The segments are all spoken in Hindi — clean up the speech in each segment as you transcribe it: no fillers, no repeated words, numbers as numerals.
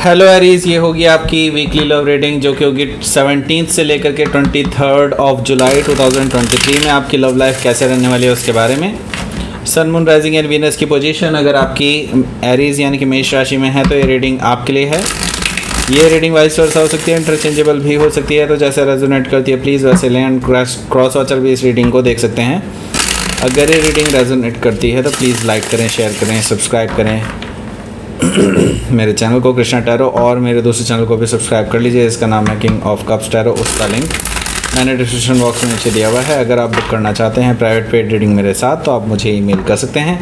हेलो एरीज, ये होगी आपकी वीकली लव रीडिंग जो कि होगी 17 से लेकर के 23 ऑफ जुलाई 2023 में आपकी लव लाइफ कैसे रहने वाली है उसके बारे में। Sun moon rising and Venus की पोजीशन अगर आपकी एरीज यानी कि मेष राशि में है तो ये रीडिंग आपके लिए है। ये रीडिंग वाइस वर्सा हो सकती है, इंटरचेंजेबल भी हो सकती है, तो जैसे रेजोनेट करती है प्लीज़ वैसे लें एंड क्रॉस वॉचर भी इस रीडिंग को देख सकते हैं। अगर ये रीडिंग रेजोनेट करती है तो प्लीज़ लाइक करें, शेयर करें, सब्सक्राइब करें मेरे चैनल को कृष्णा टैरो, और मेरे दूसरे चैनल को भी सब्सक्राइब कर लीजिए, इसका नाम है किंग ऑफ कप्स टैरो। उसका लिंक मैंने डिस्क्रिप्शन बॉक्स में नीचे दिया हुआ है। अगर आप बुक करना चाहते हैं प्राइवेट पेड रीडिंग मेरे साथ तो आप मुझे ईमेल कर सकते हैं।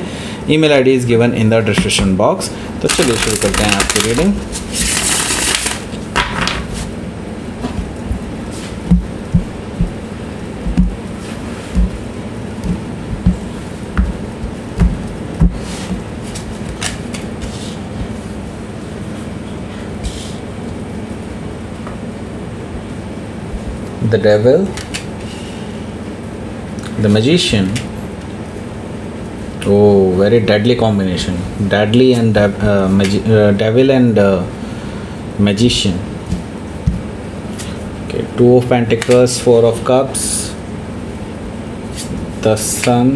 Email ID is given in the description box. तो चलिए शुरू करते हैं आपकी reading. The Devil, the Magician. Oh, very deadly combination. Deadly and Devil and Magician. Okay, Two of Pentacles, Four of Cups, the Sun,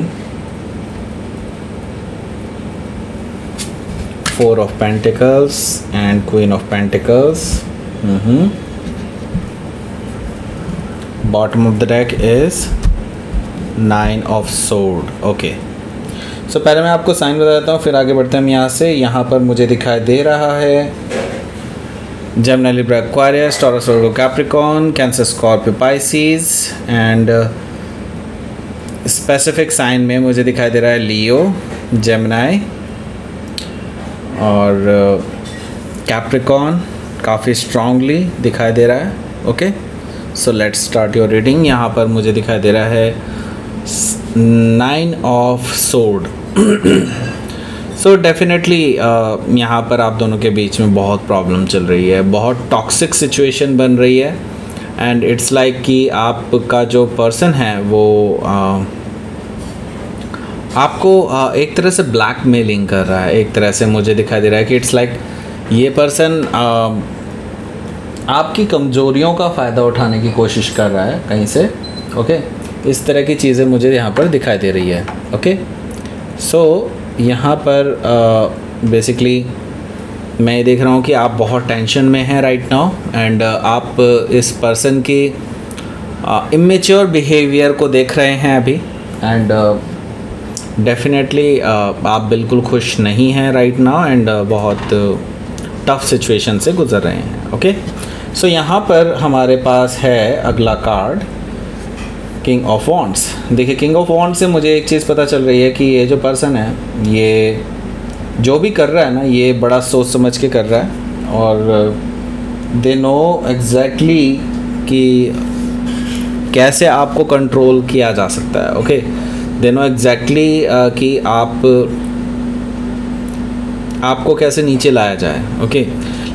Four of Pentacles and Queen of Pentacles. Bottom of the deck is Nine of Sword. Okay, so पहले मैं आपको साइन बता देता हूँ, फिर आगे बढ़ते हैं हम यहाँ से। यहाँ पर मुझे दिखाई दे रहा है Gemini, Libra, Aquarius, Taurus, Virgo, Capricorn, Cancer, Scorpio, Pisces and specific sign में मुझे दिखाई दे रहा है लियो, जेमिनी और कैप्रिकॉर्न काफ़ी स्ट्रांगली दिखाई दे रहा है। Okay, so let's start your reading. यहाँ पर मुझे दिखाई दे रहा है 9 ऑफ सोर्ड। सो डेफिनेटली यहाँ पर आप दोनों के बीच में बहुत प्रॉब्लम चल रही है, बहुत टॉक्सिक सिचुएशन बन रही है एंड इट्स लाइक कि आपका जो पर्सन है वो आपको एक तरह से ब्लैकमेलिंग कर रहा है। एक तरह से मुझे दिखाई दे रहा है कि इट्स लाइक ये पर्सन आपकी कमज़ोरियों का फ़ायदा उठाने की कोशिश कर रहा है कहीं से। ओके, इस तरह की चीज़ें मुझे यहाँ पर दिखाई दे रही है। ओके, सो यहाँ पर बेसिकली मैं ये देख रहा हूँ कि आप बहुत टेंशन में हैं राइट नाउ एंड आप इस पर्सन की इमेच्योर बिहेवियर को देख रहे हैं अभी एंड डेफिनेटली आप बिल्कुल खुश नहीं हैं राइट नाउ एंड बहुत टफ सिचुएशन से गुज़र रहे हैं। ओके, सो यहाँ पर हमारे पास है अगला कार्ड किंग ऑफ वॉन्ड्स। देखिए, किंग ऑफ वॉन्ड्स से मुझे एक चीज़ पता चल रही है कि ये जो पर्सन है ये जो भी कर रहा है ना, ये बड़ा सोच समझ के कर रहा है और दे नो एग्जैक्टली कि कैसे आपको कंट्रोल किया जा सकता है। ओके, दे नो एग्जैक्टली कि आपको कैसे नीचे लाया जाए। ओके,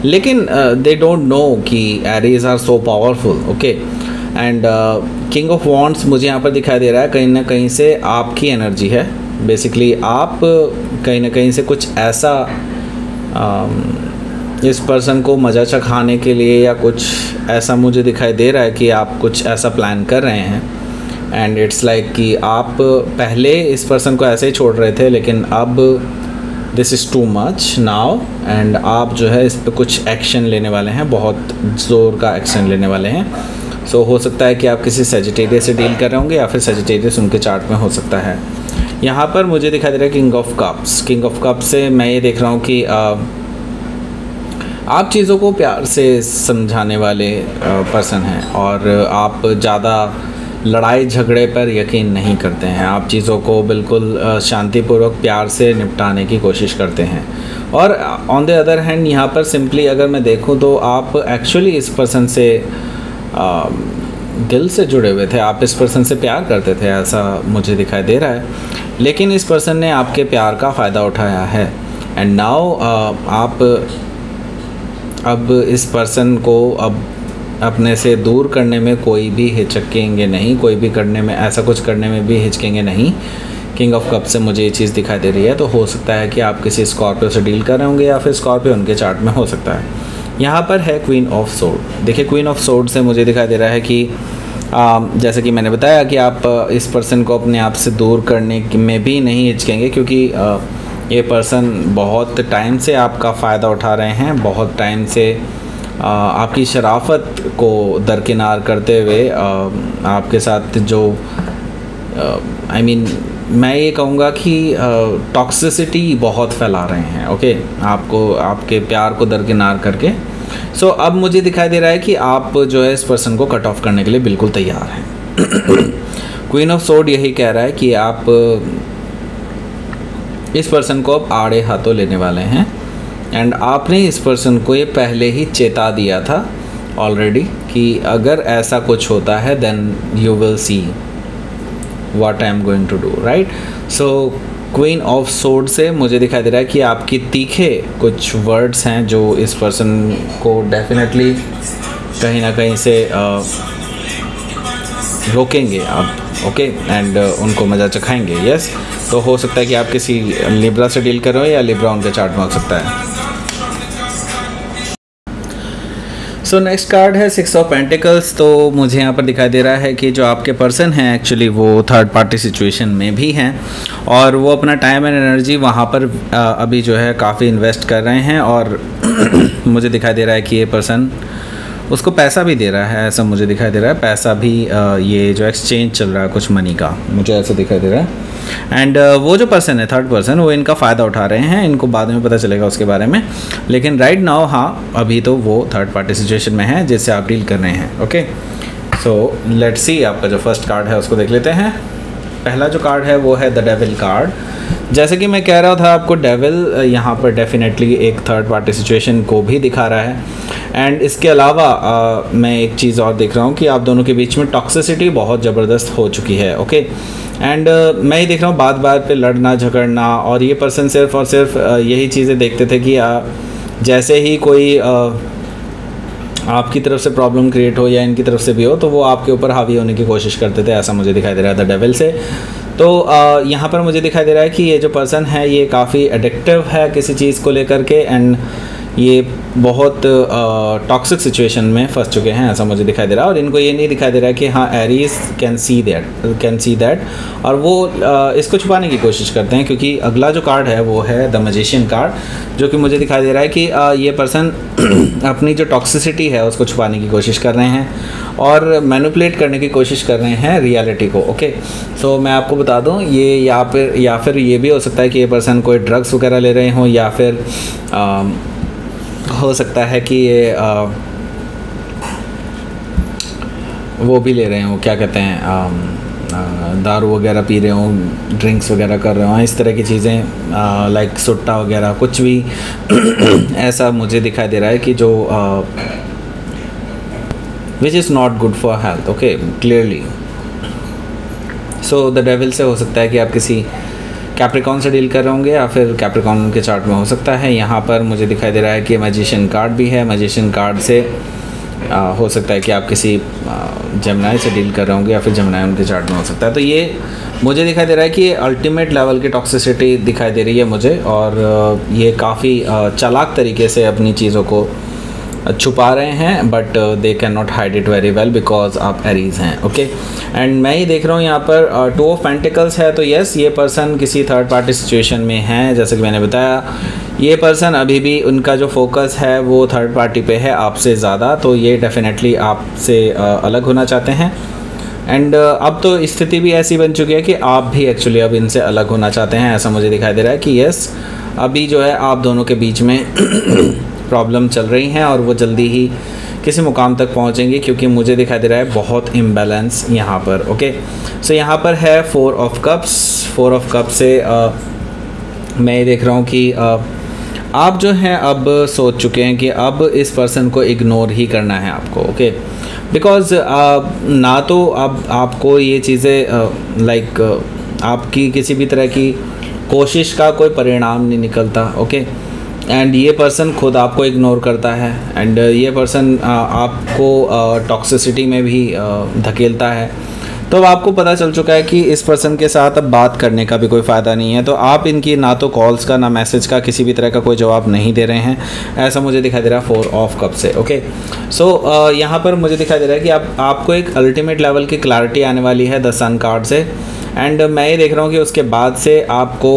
लेकिन दे डोंट नो कि Aries are so powerful. Okay, and king of wands मुझे यहाँ पर दिखाई दे रहा है कहीं ना कहीं से आपकी एनर्जी है। बेसिकली आप कहीं ना कहीं से कुछ ऐसा इस पर्सन को मज़ा चखाने के लिए या कुछ ऐसा मुझे दिखाई दे रहा है कि आप कुछ ऐसा प्लान कर रहे हैं एंड इट्स लाइक कि आप पहले इस पर्सन को ऐसे ही छोड़ रहे थे लेकिन अब this is too much now and आप जो है इस पर कुछ एक्शन लेने वाले हैं, बहुत ज़ोर का एक्शन लेने वाले हैं। सो हो सकता है कि आप किसी सेजिटेरियस से डील कर रहे होंगे या फिर सेजिटेरियस उनके चार्ट में हो सकता है। यहाँ पर मुझे दिखाई दे रहा है king of cups. King of cups से मैं ये देख रहा हूँ कि आप चीज़ों को प्यार से समझाने वाले पर्सन हैं और आप ज़्यादा लड़ाई झगड़े पर यकीन नहीं करते हैं। आप चीज़ों को बिल्कुल शांतिपूर्वक प्यार से निपटाने की कोशिश करते हैं। और ऑन द अदर हैंड यहाँ पर सिंपली अगर मैं देखूँ तो आप एक्चुअली इस पर्सन से दिल से जुड़े हुए थे, आप इस पर्सन से प्यार करते थे, ऐसा मुझे दिखाई दे रहा है। लेकिन इस पर्सन ने आपके प्यार का फ़ायदा उठाया है एंड नाउ आप अब इस पर्सन को अब अपने से दूर करने में कोई भी हिचकेंगे नहीं, कोई भी करने में ऐसा कुछ करने में भी हिचकेंगे नहीं। किंग ऑफ कप से मुझे ये चीज़ दिखाई दे रही है। तो हो सकता है कि आप किसी स्कॉर्पियो से डील कर रहे होंगे या फिर स्कॉर्पियो उनके चार्ट में हो सकता है। यहाँ पर है क्वीन ऑफ सोर्ड। देखिए क्वीन ऑफ सोर्ड से मुझे दिखाई दे रहा है कि जैसे कि मैंने बताया कि आप इस पर्सन को अपने आप से दूर करने में भी नहीं हिचकेंगे, क्योंकि ये पर्सन बहुत टाइम से आपका फ़ायदा उठा रहे हैं, बहुत टाइम से आपकी शराफत को दरकिनार करते हुए आपके साथ जो मैं ये कहूँगा कि टॉक्सिसिटी बहुत फैला रहे हैं। ओके, आपको आपके प्यार को दरकिनार करके। सो अब मुझे दिखाई दे रहा है कि आप जो है इस पर्सन को कट ऑफ करने के लिए बिल्कुल तैयार हैं। क्वीन ऑफ सोर्ड यही कह रहा है कि आप इस पर्सन को अब आड़े हाथों लेने वाले हैं, एंड आपने इस पर्सन को ये पहले ही चेता दिया था ऑलरेडी कि अगर ऐसा कुछ होता है then you will see what I am going to do, right. So queen of sword से मुझे दिखाई दे रहा है कि आपकी तीखे कुछ वर्ड्स हैं जो इस पर्सन को डेफिनेटली कहीं ना कहीं से रोकेंगे आप, ओके, एंड उनको मज़ा चखाएंगे। यस, तो हो सकता है कि आप किसी लिब्रा से डील कर रहे हो या लिब्रा उनके चार्ट में हो सकता है। सो नेक्स्ट कार्ड है 6 ऑफ पेंटिकल्स। तो मुझे यहाँ पर दिखाई दे रहा है कि जो आपके पर्सन हैं एक्चुअली वो थर्ड पार्टी सिचुएशन में भी हैं, और वो अपना टाइम एंड एनर्जी वहाँ पर अभी जो है काफ़ी इन्वेस्ट कर रहे हैं, और मुझे दिखाई दे रहा है कि ये पर्सन उसको पैसा भी दे रहा है, ऐसा मुझे दिखाई दे रहा है। पैसा भी ये जो एक्सचेंज चल रहा है कुछ मनी का, मुझे ऐसा दिखाई दे रहा है। एंड वो जो पर्सन है थर्ड पर्सन, वो इनका फ़ायदा उठा रहे हैं, इनको बाद में पता चलेगा उसके बारे में, लेकिन राइट नाउ हाँ अभी तो वो थर्ड पार्टी सिचुएशन में है जिससे आप डील कर रहे हैं। ओके, सो लेट्स सी आपका जो फर्स्ट कार्ड है उसको देख लेते हैं। पहला जो कार्ड है वो है द डेविल कार्ड। जैसे कि मैं कह रहा था आपको, डेविल यहाँ पर डेफिनेटली एक थर्ड पार्टी सिचुएशन को भी दिखा रहा है, एंड इसके अलावा मैं एक चीज़ और देख रहा हूँ कि आप दोनों के बीच में टॉक्सिसिटी बहुत ज़बरदस्त हो चुकी है। ओके, एंड मैं ही देख रहा हूँ बात बात पे लड़ना झगड़ना, और ये पर्सन सिर्फ और सिर्फ यही चीज़ें देखते थे कि जैसे ही कोई आपकी तरफ से प्रॉब्लम क्रिएट हो या इनकी तरफ से भी हो तो वो आपके ऊपर हावी होने की कोशिश करते थे, ऐसा मुझे दिखाई दे रहा था डेविल से। तो यहाँ पर मुझे दिखाई दे रहा है कि ये जो पर्सन है ये काफ़ी एडिक्टिव है किसी चीज़ को लेकर के, एंड ये बहुत टॉक्सिक सिचुएशन में फंस चुके हैं, ऐसा मुझे दिखाई दे रहा है। और इनको ये नहीं दिखाई दे रहा है कि हाँ एरीज कैन सी दैट, और वो इसको छुपाने की कोशिश करते हैं, क्योंकि अगला जो कार्ड है वो है द मैजिशियन कार्ड, जो कि मुझे दिखाई दे रहा है कि ये पर्सन अपनी जो टॉक्सिसिटी है उसको छुपाने की कोशिश कर रहे हैं और मैनिपुलेट करने की कोशिश कर रहे हैं रियलिटी को। ओके, सो मैं आपको बता दूं ये या फिर ये भी हो सकता है कि ये पर्सन कोई ड्रग्स वगैरह ले रहे हों, या फिर हो सकता है कि ये वो भी ले रहे हों, क्या कहते हैं, दारू वगैरह पी रहे हों, ड्रिंक्स वगैरह कर रहे हों, इस तरह की चीज़ें, लाइक सुट्टा वगैरह कुछ भी ऐसा मुझे दिखाई दे रहा है कि जो which is not good for health. Okay, clearly. So the devil से हो सकता है कि आप किसी कैप्रिकॉन से डील कर रहे होंगे, या फिर कैप्रिकॉन के चार्ट में हो सकता है। यहाँ पर मुझे दिखाई दे रहा है कि मैजिशियन कार्ड भी है, मैजिशियन कार्ड से हो सकता है कि आप किसी जेमिनाई से डील कर रहे होंगे, या फिर जेमिनाई उनके चार्ट में हो सकता है। तो ये मुझे दिखाई दे रहा है कि अल्टीमेट लेवल की टॉक्सिसिटी दिखाई दे रही है मुझे, और ये काफ़ी चालाक तरीके से अपनी चीज़ों को छुपा रहे हैं, but they can not hide it very well because आप एरीज हैं। ओके, एंड मैं ही देख रहा हूँ यहाँ पर 2 ऑफ पेंटिकल्स है, तो यस ये पर्सन किसी थर्ड पार्टी सिचुएशन में है। जैसे कि मैंने बताया ये पर्सन अभी भी उनका जो फोकस है वो थर्ड पार्टी पे है आपसे ज़्यादा, तो ये डेफिनेटली आपसे अलग होना चाहते हैं। एंड अब तो स्थिति भी ऐसी बन चुकी है कि आप भी एक्चुअली अब इनसे अलग होना चाहते हैं, ऐसा मुझे दिखाई दे रहा है कि यस अभी जो है आप दोनों के बीच में प्रॉब्लम चल रही हैं, और वो जल्दी ही किसी मुकाम तक पहुंचेंगी, क्योंकि मुझे दिखाई दे रहा है बहुत इम्बैलेंस यहाँ पर। ओके, सो यहाँ पर है 4 ऑफ कप्स। 4 ऑफ कप से मैं ये देख रहा हूँ कि आप जो हैं अब सोच चुके हैं कि अब इस पर्सन को इग्नोर ही करना है आपको। ओके, बिकॉज ना तो अब आपको ये चीज़ें लाइक आपकी किसी भी तरह की कोशिश का कोई परिणाम नहीं निकलता। ओके, एंड ये पर्सन खुद आपको इग्नोर करता है, एंड ये पर्सन आपको टॉक्सिसिटी में भी धकेलता है। तो अब आपको पता चल चुका है कि इस पर्सन के साथ अब बात करने का भी कोई फ़ायदा नहीं है, तो आप इनकी ना तो कॉल्स का ना मैसेज का किसी भी तरह का कोई जवाब नहीं दे रहे हैं, ऐसा मुझे दिखाई दे रहा है 4 ऑफ कप से। ओके, सो यहाँ पर मुझे दिखाई दे रहा है कि आपको एक अल्टीमेट लेवल की क्लैरिटी आने वाली है द सन कार्ड से। एंड मैं ये देख रहा हूँ कि उसके बाद से आपको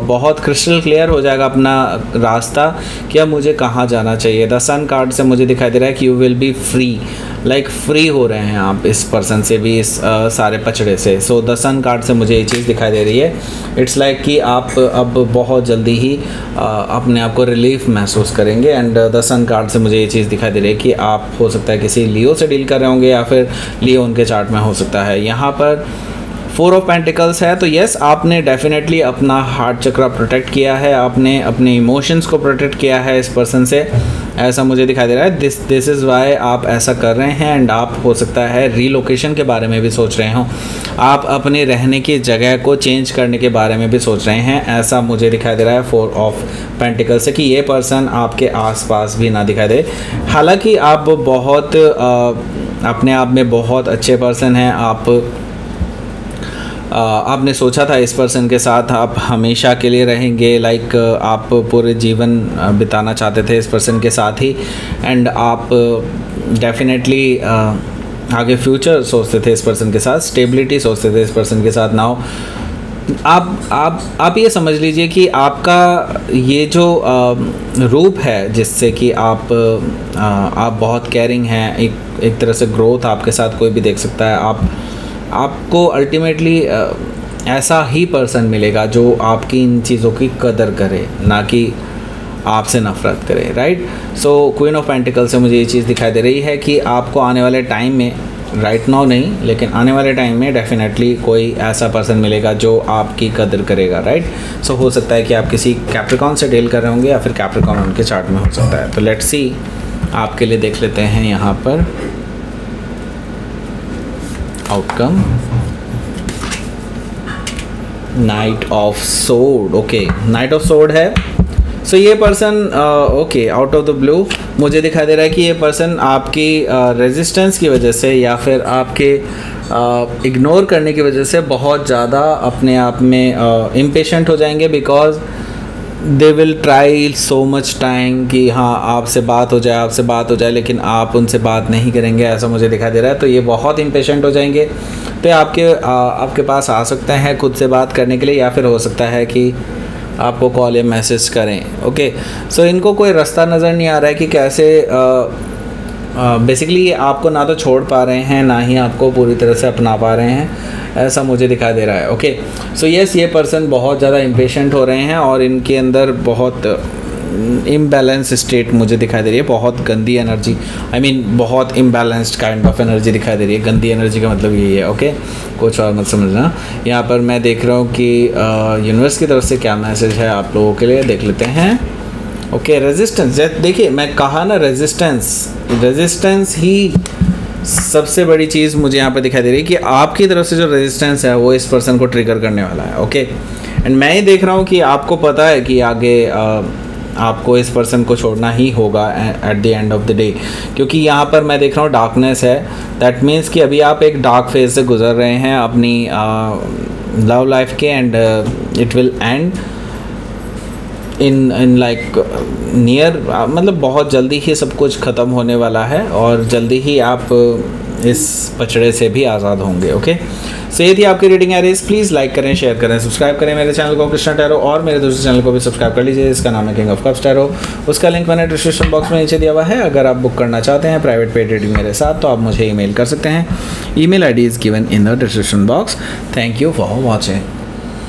बहुत क्रिस्टल क्लियर हो जाएगा अपना रास्ता कि अब मुझे कहाँ जाना चाहिए। द सन कार्ड से मुझे दिखाई दे रहा है कि you will be free, like free हो रहे हैं आप इस पर्सन से भी, इस सारे पचड़े से। सो द सन कार्ड से मुझे ये चीज़ दिखाई दे रही है, इट्स लाइक कि आप अब बहुत जल्दी ही अपने आप को रिलीफ महसूस करेंगे। एंड द सन कार्ड से मुझे ये चीज़ दिखाई दे रही है कि आप हो सकता है किसी लियो से डील कर रहे होंगे या फिर लियो उनके चार्ट में हो सकता है। यहाँ पर 4 ऑफ पेंटिकल्स है, तो यस आपने डेफिनेटली अपना हार्ट चक्र प्रोटेक्ट किया है, आपने अपने इमोशंस को प्रोटेक्ट किया है इस पर्सन से, ऐसा मुझे दिखाई दे रहा है। दिस इज़ वाई आप ऐसा कर रहे हैं। एंड आप हो सकता है रीलोकेशन के बारे में भी सोच रहे हों, आप अपने रहने की जगह को चेंज करने के बारे में भी सोच रहे हैं, ऐसा मुझे दिखाई दे रहा है 4 ऑफ पेंटिकल से, कि ये पर्सन आपके आसपास भी ना दिखाई दे। हालांकि आप बहुत अपने आप में बहुत अच्छे पर्सन हैं, आपने सोचा था इस पर्सन के साथ आप हमेशा के लिए रहेंगे, लाइक आप पूरे जीवन बिताना चाहते थे इस पर्सन के साथ ही। एंड आप डेफिनेटली आगे फ्यूचर सोचते थे इस पर्सन के साथ, स्टेबिलिटी सोचते थे इस पर्सन के साथ। नाउ आप ये समझ लीजिए कि आपका ये जो रूप है जिससे कि आप बहुत केयरिंग हैं, एक तरह से ग्रोथ आपके साथ कोई भी देख सकता है। आपको अल्टीमेटली ऐसा ही पर्सन मिलेगा जो आपकी इन चीज़ों की कदर करे, ना कि आपसे नफ़रत करे, right. So queen of pentacle से मुझे ये चीज़ दिखाई दे रही है कि आपको आने वाले टाइम में, राइट नाउ नहीं लेकिन आने वाले टाइम में डेफिनेटली कोई ऐसा पर्सन मिलेगा जो आपकी कदर करेगा, राइट। सो हो सकता है कि आप किसी कैप्रिकॉन से डील कर रहे होंगे या फिर कैप्रिकॉन उनके चार्ट में हो सकता है। तो लेट्स सी, आपके लिए देख लेते हैं यहाँ पर outcome. Night of sword, okay night of sword है। सो ये person okay out of the blue मुझे दिखाई दे रहा है कि ये पर्सन आपकी रेजिस्टेंस की वजह से या फिर आपके इग्नोर करने की वजह से बहुत ज़्यादा अपने आप में इम्पेशेंट हो जाएंगे, because they will try so much time कि हाँ आपसे बात हो जाए, लेकिन आप उनसे बात नहीं करेंगे, ऐसा मुझे दिखाई दे रहा है। तो ये बहुत इम्पेशेंट हो जाएंगे, तो आपके पास आ सकते हैं खुद से बात करने के लिए, या फिर हो सकता है कि आपको कॉल या मैसेज करें। ओके, सो इनको कोई रास्ता नज़र नहीं आ रहा है कि कैसे बेसिकली आपको ना तो छोड़ पा रहे हैं, ना ही आपको पूरी तरह से अपना पा रहे हैं, ऐसा मुझे दिखाई दे रहा है। ओके, सो यस ये पर्सन बहुत ज़्यादा इम्पेशेंट हो रहे हैं और इनके अंदर बहुत इम्बैलेंस स्टेट मुझे दिखाई दे रही है, बहुत गंदी एनर्जी, आई मीन बहुत इम्बैलेंस्ड काइंड ऑफ एनर्जी दिखाई दे रही है। गंदी एनर्जी का मतलब यही है, ओके कुछ और मत समझना। यहाँ पर मैं देख रहा हूँ कि यूनिवर्स की तरफ से क्या मैसेज है आप लोगों के लिए, देख लेते हैं। ओके, रेजिस्टेंस, देखिए मैं कहा ना रेजिस्टेंस ही सबसे बड़ी चीज़ मुझे यहाँ पर दिखाई दे रही है कि आपकी तरफ से जो रेजिस्टेंस है वो इस पर्सन को ट्रिगर करने वाला है। ओके, एंड मैं ये देख रहा हूँ कि आपको पता है कि आगे आपको इस पर्सन को छोड़ना ही होगा at the end of the day, क्योंकि यहाँ पर मैं देख रहा हूँ डार्कनेस है। दैट मीन्स कि अभी आप एक डार्क फेज से गुजर रहे हैं अपनी लव लाइफ के, and it will and in like near, मतलब बहुत जल्दी ही सब कुछ ख़त्म होने वाला है और जल्दी ही आप इस पचड़े से भी आज़ाद होंगे। ओके, सो ये थी आपकी रीडिंग एरीज। प्लीज़ लाइक करें, शेयर करें, सब्सक्राइब करें मेरे चैनल को कृष्णा टैरो, और मेरे दूसरे चैनल को भी सब्सक्राइब कर लीजिए, इसका नाम है किंग ऑफ कप्स टैरो। उसका लिंक मैंने डिस्क्रिप्शन बॉक्स में नीचे दिया हुआ है। अगर आप बुक करना चाहते हैं प्राइवेट पेड रीडिंग मेरे साथ तो आप मुझे ईमेल कर सकते हैं। Email ID is given in the description box. Thank you for watching.